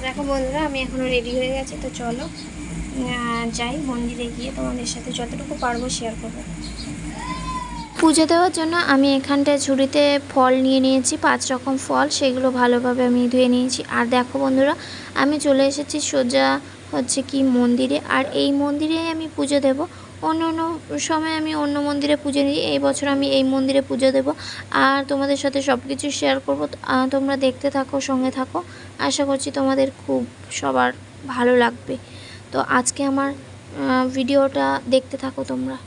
দেখো বন্ধুরা, আমি এখনো রেডি হয়ে গেছি। তো চলো যাই মন্দিরে, গিয়ে তোমাদের সাথে যতটুকু পারবো শেয়ার করবো। পুজো দেওয়ার জন্য আমি এখানটায় ঝুড়িতে ফল নিয়ে নিয়েছি, 5 রকম ফল। সেগুলো ভালোভাবে আমি ধুয়ে নিয়েছি। আর দেখো বন্ধুরা, আমি চলে এসেছি সোজা হচ্ছে কি মন্দিরে। আর এই মন্দিরে আমি পুজো দেব। অন্য অন্য সময় আমি অন্য মন্দিরে পুজো দিই, এই বছর আমি এই মন্দিরে পুজো দেব। আর তোমাদের সাথে সব কিছু শেয়ার করবো। তোমরা দেখতে থাকো, সঙ্গে থাকো। আশা করছি তোমাদের খুব সবার ভালো লাগবে। তো আজকে আমার ভিডিওটা দেখতে থাকো তোমরা।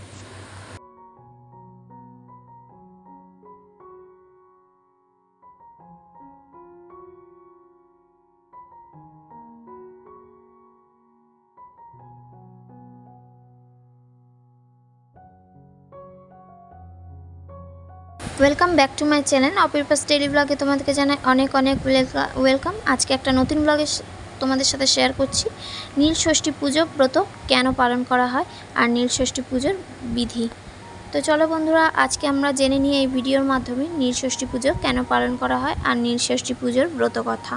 Welcome back to my channel অপিরপাস ডেইলি ব্লগে তোমাদেরকে জানাই অনেক অনেক ওয়েলকাম। আজকে একটা নতুন ব্লগে তোমাদের সাথে শেয়ার করছি নীল ষষ্ঠী পুজো ব্রত কেন পালন করা হয় আর নীল ষষ্ঠী পুজোর বিধি। তো চলো বন্ধুরা, আজকে আমরা জেনে নিই এই ভিডিওর মাধ্যমে নীল ষষ্ঠী পুজো কেন পালন করা হয় আর নীল ষষ্ঠী পুজোর ব্রত কথা।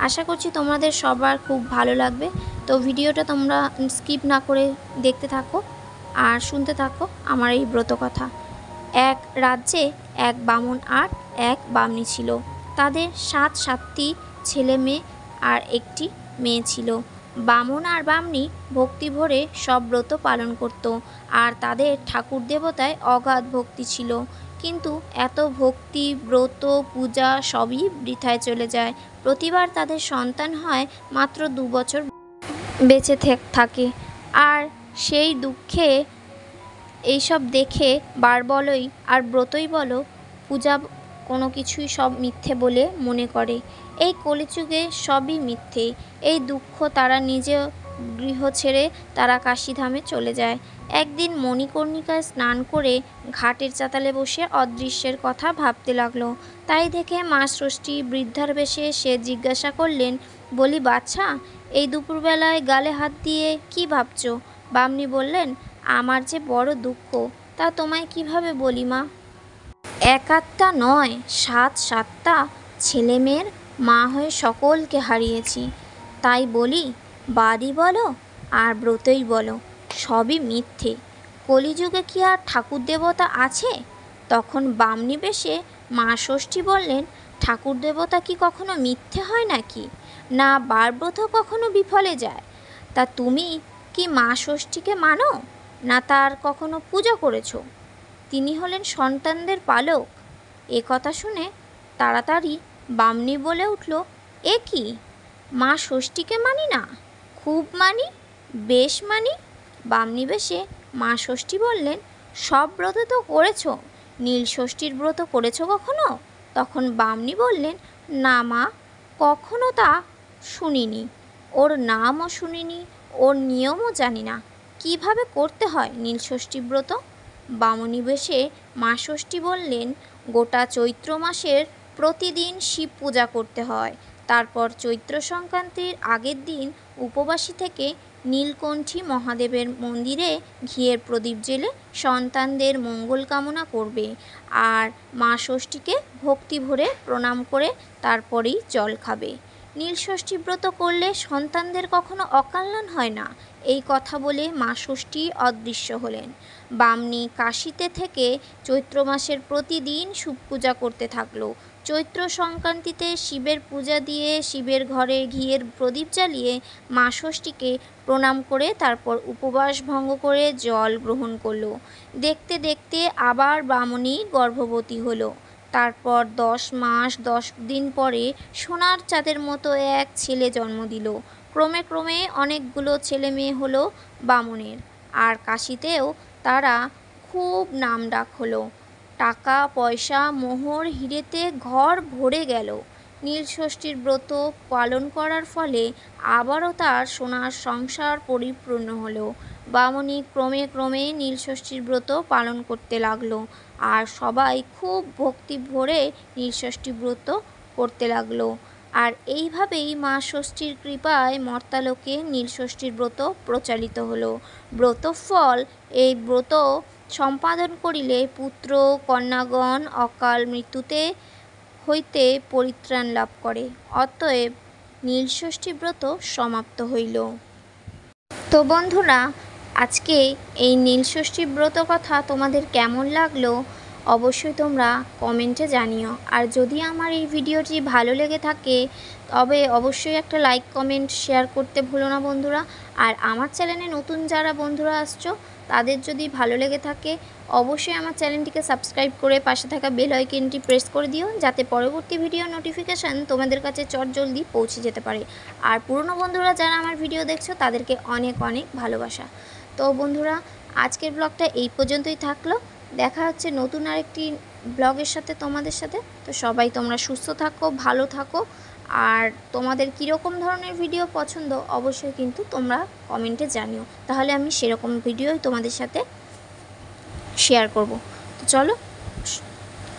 আশা করছি তোমাদের সবার খুব ভালো লাগবে। তো ভিডিওটা তোমরা স্কিপ না করে দেখতে থাকো আর শুনতে থাকো আমার এই ব্রত কথা। এক রাজ্যে এক বামুন আর এক বামনি ছিল। তাদের 7টি ছেলে মেয়ে আর একটি মেয়ে ছিল। বামুন আর বামনি ভক্তি ভরে সব ব্রত পালন করত আর তাদের ঠাকুর দেবতায় অগাধ ভক্তি ছিল। কিন্তু এত ভক্তি, ব্রত, পূজা সবই বৃথায় চলে যায়। প্রতিবার তাদের সন্তান হয় মাত্র 2 বছর বেঁচে থাকে। আর সেই দুঃখে এইসব দেখে বার বলোই আর ব্রতই বলো, পূজা কোনো কিছুই সব মিথ্যে বলে মনে করে। এই কলিযুগে সবই মিথ্যে। এই দুঃখ তারা নিজে গৃহ ছেড়ে তারা কাশীধামে চলে যায়। একদিন মণিকর্ণিকায় স্নান করে ঘাটের চাতালে বসে অদৃশ্যের কথা ভাবতে লাগলো। তাই দেখে মা ষষ্ঠী বৃদ্ধার বেশে সে জিজ্ঞাসা করলেন, বলি বাছা, এই দুপুরবেলায় গালে হাত দিয়ে কি ভাবছো? বামনি বললেন, আমার যে বড় দুঃখ, তা তোমায় কিভাবে বলি মা। একটা নয়, 7টা ছেলে মেয়ের মা হয়ে সকলকে হারিয়েছি। তাই বলি, বাড়ি বলো আর ব্রতই বলো, সবই মিথ্যে। কলিযুগে কি আর ঠাকুর দেবতা আছে? তখন বামনি বেশে মা ষষ্ঠী বললেন, ঠাকুর দেবতা কি কখনো মিথ্যে হয় নাকি? না বারব্রত কখনো বিফলে যায়? তা তুমি কি মা ষষ্ঠীকে মানো না তার কখনো পূজা করেছো? তিনি হলেন সন্তানদের পালক। এ কথা শুনে তাড়াতাড়ি বামনি বলে উঠল, এ কি, মা ষষ্ঠীকে মানি না? খুব মানি, বেশ মানি। বামনি বেশে মা ষষ্ঠী বললেন, সব ব্রত তো করেছো, নীল ষষ্ঠীর ব্রত করেছো কখনো? তখন বামনি বললেন, না মা, কখনো তা শুনিনি, ওর নামও শুনিনি, ওর নিয়মও জানি না। কিভাবে করতে হয় নীল ষষ্ঠী ব্রত? বামনি বেশে মা ষষ্ঠী বললেন, গোটা চৈত্র মাসের প্রতিদিন শিব পূজা করতে হয়। তারপর চৈত্র সংক্রান্তির আগের দিন উপবাসী থেকে নীলকণ্ঠী মহাদেবের মন্দিরে ঘিয়ের প্রদীপ জ্বেলে সন্তানদের মঙ্গল কামনা করবে আর মা ষষ্ঠীকে ভক্তি ভরে প্রণাম করে তারপরেই জল খাবে। নীল ষষ্ঠী ব্রত করলে সন্তানদের কখনো অকল্যাণ হয় না, এই কথা বলে মা ষষ্ঠী অদৃশ্য হলেন। বামনি কাশীতে থেকে চৈত্র মাসের প্রতিদিন শিব পূজা করতে থাকলো। চৈত্র সংক্রান্তিতে শিবের পূজা দিয়ে শিবের ঘরে ঘিয়ের প্রদীপ জ্বালিয়ে মা ষষ্ঠীকে প্রণাম করে তারপর উপবাস ভঙ্গ করে জল গ্রহণ করলো। দেখতে দেখতে আবার বামনি গর্ভবতী হলো। তারপর 10 মাস 10 দিন পরে সোনার চাঁদের মতো এক ছেলে জন্ম দিল। ক্রমে ক্রমে অনেকগুলো ছেলে মেয়ে হলো বামনের। আর কাশীতেও তারা খুব নামডাক হলো। টাকা পয়সা মোহর হিরেতে ঘর ভরে গেল। নীল ষষ্ঠীর ব্রত পালন করার ফলে আবারও তার সোনার সংসার পরিপূর্ণ হলো। বামনি ক্রমে ক্রমে নীল ষষ্ঠীর ব্রত পালন করতে লাগলো আর সবাই খুব ভক্তি ভরে নীল ষষ্ঠী ব্রত করতে লাগলো। আর এইভাবেই মা ষষ্ঠীর কৃপায় মর্তালোকে নীল ষষ্ঠীর ব্রত প্রচালিত হলো। ব্রত ফল, এই ব্রত সম্পাদন করিলে পুত্র কন্যাগণ অকাল মৃত্যুতে হইতে পরিত্রাণ লাভ করে। অতএব নীলষষ্ঠী ব্রত সমাপ্ত হইল। তো বন্ধুরা, আজকে এই নীলষষ্ঠী ব্রত কথা তোমাদের কেমন লাগলো অবশ্যই তোমরা কমেন্টে জানিও। আর যদি আমার এই ভিডিওটি ভালো লেগে থাকে তবে অবশ্যই একটা লাইক কমেন্ট শেয়ার করতে ভুলো না বন্ধুরা। আর আমার চ্যানেলে নতুন যারা বন্ধুরা আসছো তাদের যদি ভালো লেগে থাকে অবশ্যই আমার চ্যানেলটিকে সাবস্ক্রাইব করে পাশে থাকা বেল আইকনটি প্রেস করে দিও, যাতে পরবর্তী ভিডিও নোটিফিকেশান তোমাদের কাছে চটজলদি পৌঁছে যেতে পারে। আর পুরনো বন্ধুরা যারা আমার ভিডিও দেখছো তাদেরকে অনেক অনেক ভালোবাসা। তো বন্ধুরা, আজকের ব্লগটা এই পর্যন্তই থাকলো। দেখা হচ্ছে নতুন আরেকটি ব্লগের সাথে তোমাদের সাথে। তো সবাই তোমরা সুস্থ থাকো, ভালো থাকো। আর তোমাদের কীরকম ধরনের ভিডিও পছন্দ অবশ্যই কিন্তু তোমরা কমেন্টে জানিও, তাহলে আমি সেরকম ভিডিওই তোমাদের সাথে শেয়ার করব। তো চলো,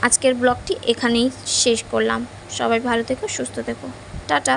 আজকের ব্লগটি এখানেই শেষ করলাম। সবাই ভালো থেকো, সুস্থ থেকো, টাটা।